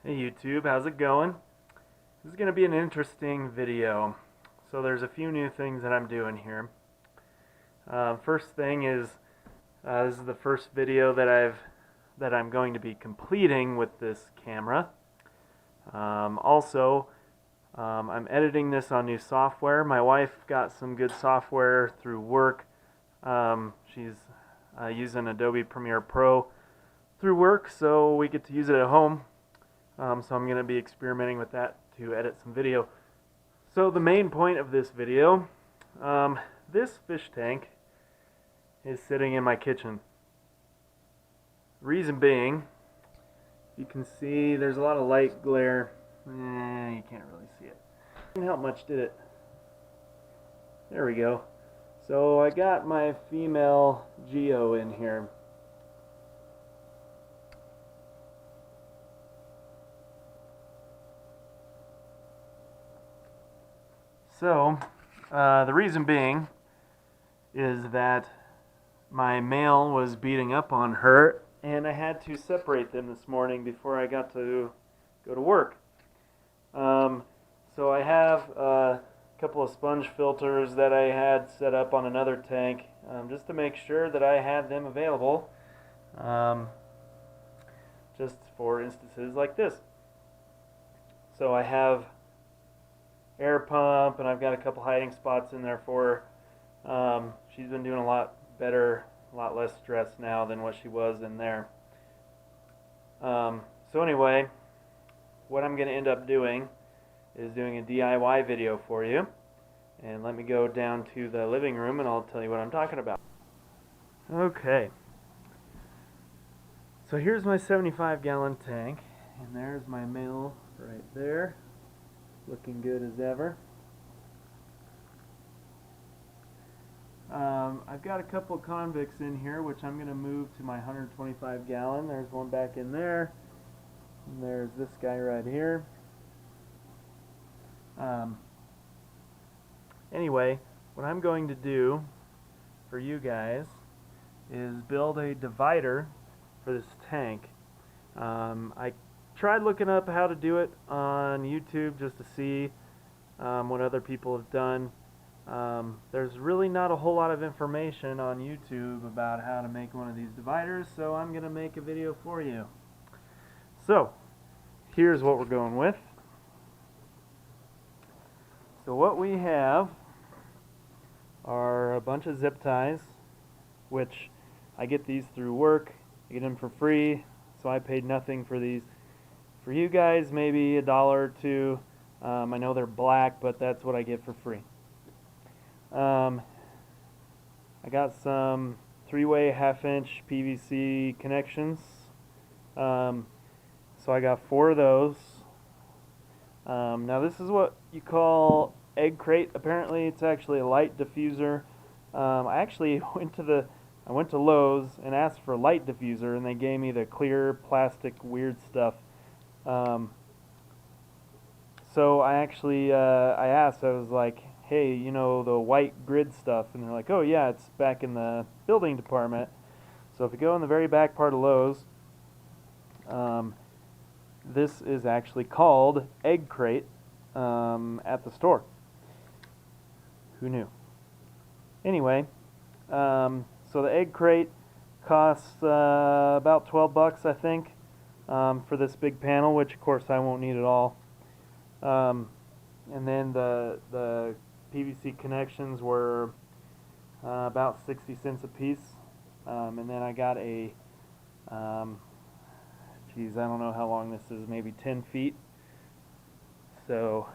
Hey YouTube, how's it going? This is going to be an interesting video. So there's a few new things that I'm doing here. First thing is this is the first video that I'm going to be completing with this camera. I'm editing this on new software. My wife got some good software through work. She's using Adobe Premiere Pro through work, so we get to use it at home. So I'm going to be experimenting with that to edit some video. So the main point of this video, this fish tank is sitting in my kitchen. Reason being, you can see there's a lot of light glare. You can't really see it. Didn't help much, did it? There we go. So I got my female Geo in here. So, the reason being is that my male was beating up on her, and I had to separate them this morning before I got to go to work. So I have a couple of sponge filters that I had set up on another tank, just to make sure that I had them available, just for instances like this. So I have air pump, and I've got a couple hiding spots in there for her. She's been doing a lot better, a lot less stress now than what she was in there. So anyway, what I'm going to end up doing is doing a DIY video for you. And let me go down to the living room and I'll tell you what I'm talking about. Okay. So here's my 75-gallon tank, and there's my male right there, looking good as ever. I've got a couple of convicts in here, which I'm going to move to my 125-gallon. There's one back in there, and there's this guy right here. Anyway, what I'm going to do for you guys is build a divider for this tank. I tried looking up how to do it on YouTube just to see what other people have done. There's really not a whole lot of information on YouTube about how to make one of these dividers, so I'm going to make a video for you. So, here's what we're going with. So what we have are a bunch of zip ties, which I get these through work. I get them for free, so I paid nothing for these. For you guys, maybe $1 or $2. I know they're black, but that's what I get for free. I got some 3-way 1/2-inch PVC connections. So I got 4 of those. Now this is what you call egg crate. Apparently it's actually a light diffuser. I actually went to Lowe's and asked for a light diffuser, and they gave me the clear plastic weird stuff. So I actually I asked, I was like, hey, you know, the white grid stuff, and they're like, oh yeah, it's back in the building department. So if you go in the very back part of Lowe's, this is actually called egg crate at the store. Who knew? Anyway, so the egg crate costs about 12 bucks, I think, for this big panel, which of course I won't need at all. And then the PVC connections were about 60 cents a piece. And then I got a, geez, I don't know how long this is, maybe 10 feet. So,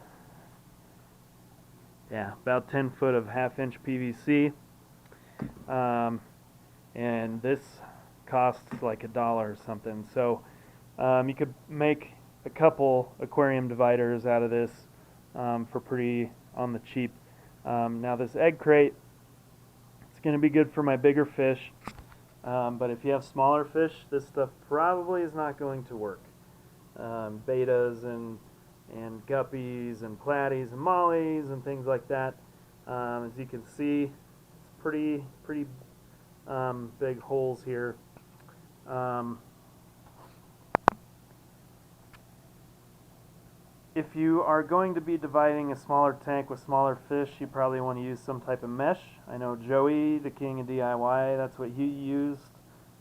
yeah, about 10 foot of 1/2-inch PVC. And this costs like $1 or something. So, you could make a couple aquarium dividers out of this for pretty on the cheap. Now this egg crate, it's going to be good for my bigger fish, but if you have smaller fish, this stuff probably is not going to work. Betas and guppies and platies and mollies and things like that. As you can see, it's pretty big holes here. if you are going to be dividing a smaller tank with smaller fish, you probably want to use some type of mesh. I know Joey, the king of DIY, that's what he used.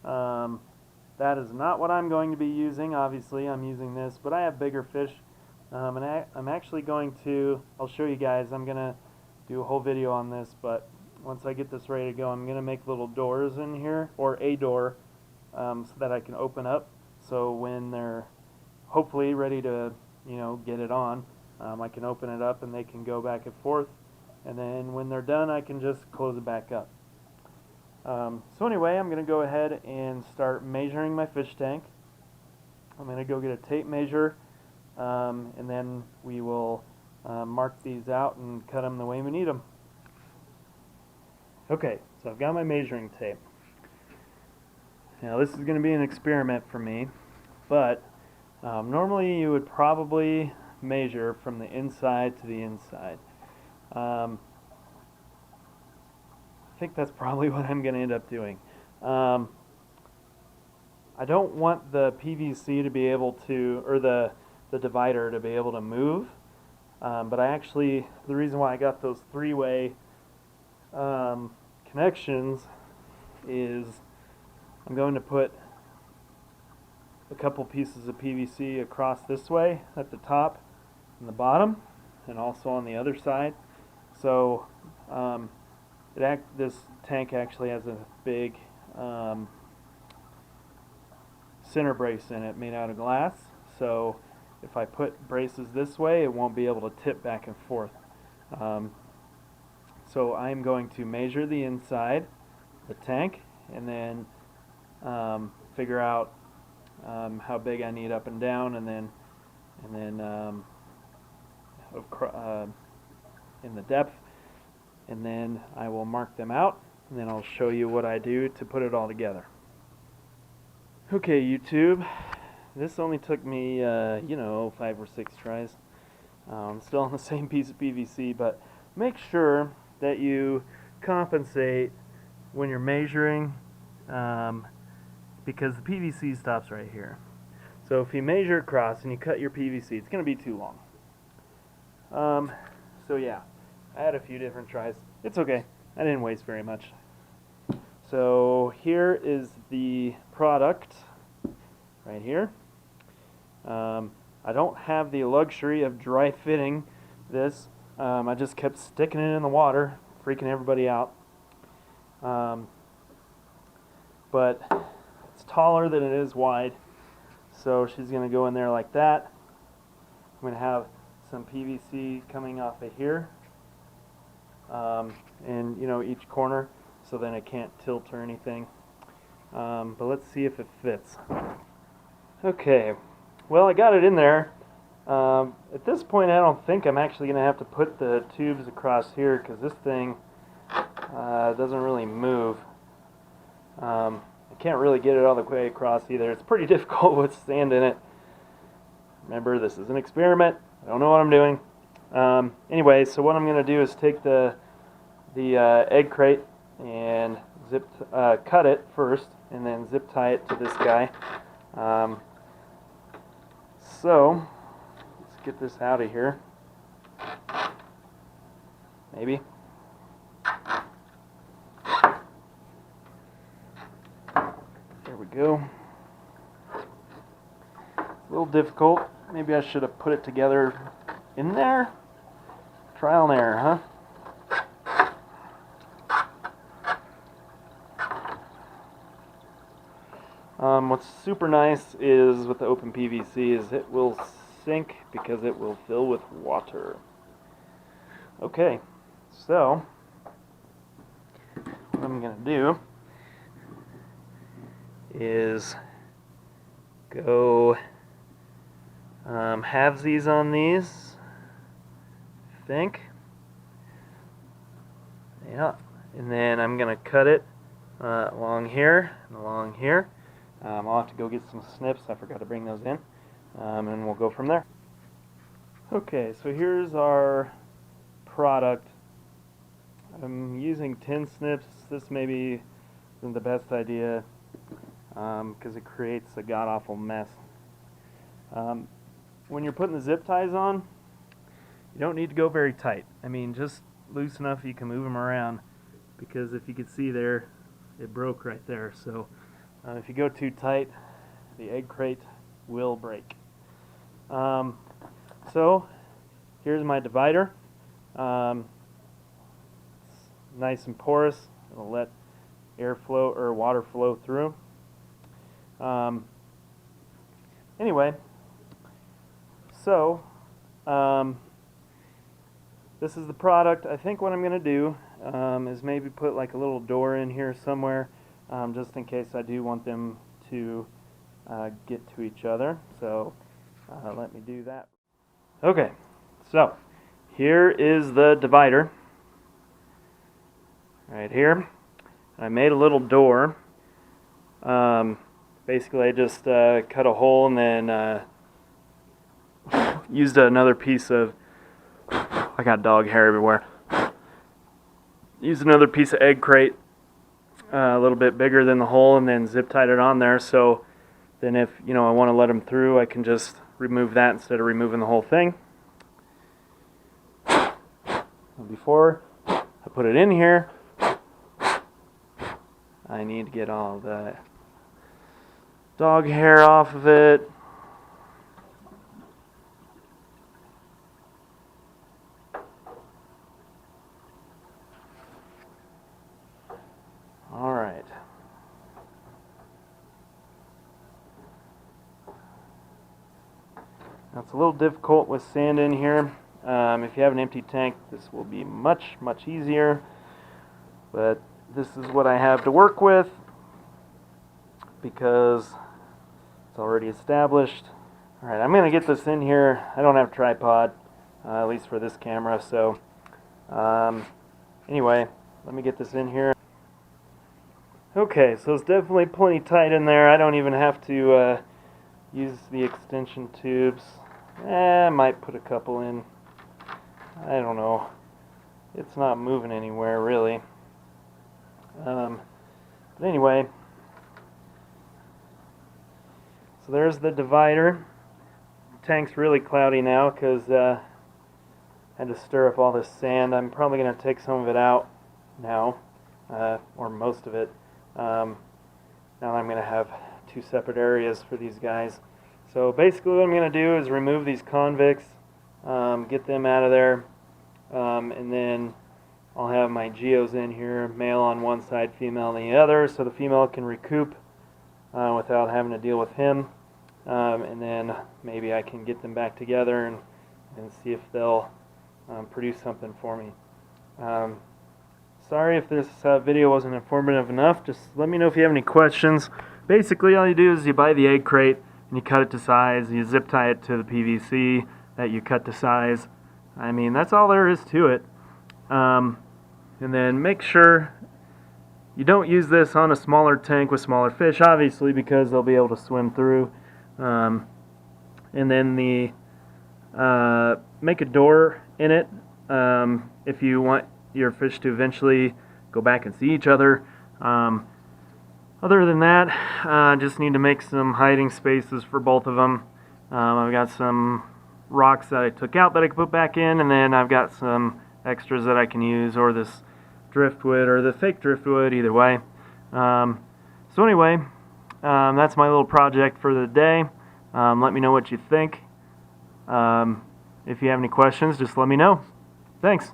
That is not what I'm going to be using. Obviously, I'm using this, but I have bigger fish. And I'm actually going to, I'll show you guys, I'm going to do a whole video on this, but once I get this ready to go, I'm going to make little doors in here, or a door, so that I can open up. So when they're hopefully ready to, get it on, I can open it up and they can go back and forth. And then when they're done, I can just close it back up. So anyway, I'm going to go ahead and start measuring my fish tank. I'm going to go get a tape measure, and then we will mark these out and cut them the way we need them. Okay, so I've got my measuring tape. Now this is going to be an experiment for me, but normally you would probably measure from the inside to the inside. I think that's probably what I'm going to end up doing. I don't want the PVC to be able to, or the divider to be able to move, but the reason why I got those three-way connections is I'm going to put a couple pieces of PVC across this way at the top and the bottom, and also on the other side. So this tank actually has a big center brace in it made out of glass. So if I put braces this way, it won't be able to tip back and forth. So I'm going to measure the inside, the tank, and then figure out how big I need up and down, and then in the depth, and then I will mark them out, and then I'll show you what I do to put it all together. Okay, YouTube, this only took me 5 or 6 tries. Still on the same piece of PVC, but make sure that you compensate when you're measuring, because the PVC stops right here. So if you measure across and you cut your PVC, it's going to be too long. So yeah, I had a few different tries. It's okay. I didn't waste very much. So here is the product right here. I don't have the luxury of dry fitting this. I just kept sticking it in the water, freaking everybody out. But it's taller than it is wide, so she's going to go in there like that. I'm going to have some PVC coming off of here, and each corner, so then it can't tilt or anything. But let's see if it fits. Okay, well, I got it in there. At this point, I don't think I'm actually going to have to put the tubes across here, because this thing doesn't really move. I can't really get it all the way across either. It's pretty difficult with sand in it. Remember, this is an experiment. I don't know what I'm doing. Anyway, so what I'm going to do is take the egg crate and cut it first, and then zip tie it to this guy. So let's get this out of here. Maybe. There we go. A little difficult. Maybe I should have put it together in there. Trial and error, huh? What's super nice is with the open PVC is it will sink because it will fill with water. Okay, so what I'm going to do is go halvesies on these, I think. Yeah, and then I'm going to cut it along here and along here. I'll have to go get some snips. I forgot to bring those in, and we'll go from there. Okay, so here's our product. I'm using 10 snips. This maybe isn't the best idea because it creates a god-awful mess. When you're putting the zip ties on, You don't need to go very tight. I mean, just loose enough you can move them around, because if you could see there, it broke right there. So if you go too tight, the egg crate will break. So here's my divider. It's nice and porous. It'll let airflow or water flow through. Anyway, so this is the product. I think what I'm going to do is maybe put like a little door in here somewhere, just in case I do want them to get to each other. So let me do that. Okay, so here is the divider right here. I made a little door. Basically I just cut a hole and then used another piece of, I got dog hair everywhere, used another piece of egg crate, a little bit bigger than the hole, and then zip tied it on there, so then if I want to let them through, I can just remove that instead of removing the whole thing. Before I put it in here, I need to get all the dog hair off of it. Alright. Now it's a little difficult with sand in here. If you have an empty tank, this will be much easier. But this is what I have to work with because it's already established. Alright, I'm going to get this in here. I don't have a tripod, at least for this camera. So anyway, let me get this in here. Okay, so it's definitely plenty tight in there. I don't even have to use the extension tubes. I might put a couple in. I don't know. It's not moving anywhere really. But anyway, so there's the divider. Tank's really cloudy now because I had to stir up all this sand. I'm probably going to take some of it out now, or most of it. Now I'm going to have two separate areas for these guys. So basically what I'm going to do is remove these convicts, get them out of there, and then I'll have my geos in here, male on one side, female on the other, so the female can recoup without having to deal with him. And then maybe I can get them back together and see if they'll produce something for me. Sorry if this video wasn't informative enough. Just let me know if you have any questions. Basically all you do is you buy the egg crate and you cut it to size, you zip tie it to the PVC that you cut to size. I mean, that's all there is to it. And then make sure you don't use this on a smaller tank with smaller fish, obviously, because they'll be able to swim through. And then make a door in it if you want your fish to eventually go back and see each other. Other than that, just need to make some hiding spaces for both of them. I've got some rocks that I took out that I can put back in, and then I've got some extras that I can use, or this driftwood or the fake driftwood, either way. So anyway, that's my little project for the day. Let me know what you think. If you have any questions, just let me know. Thanks.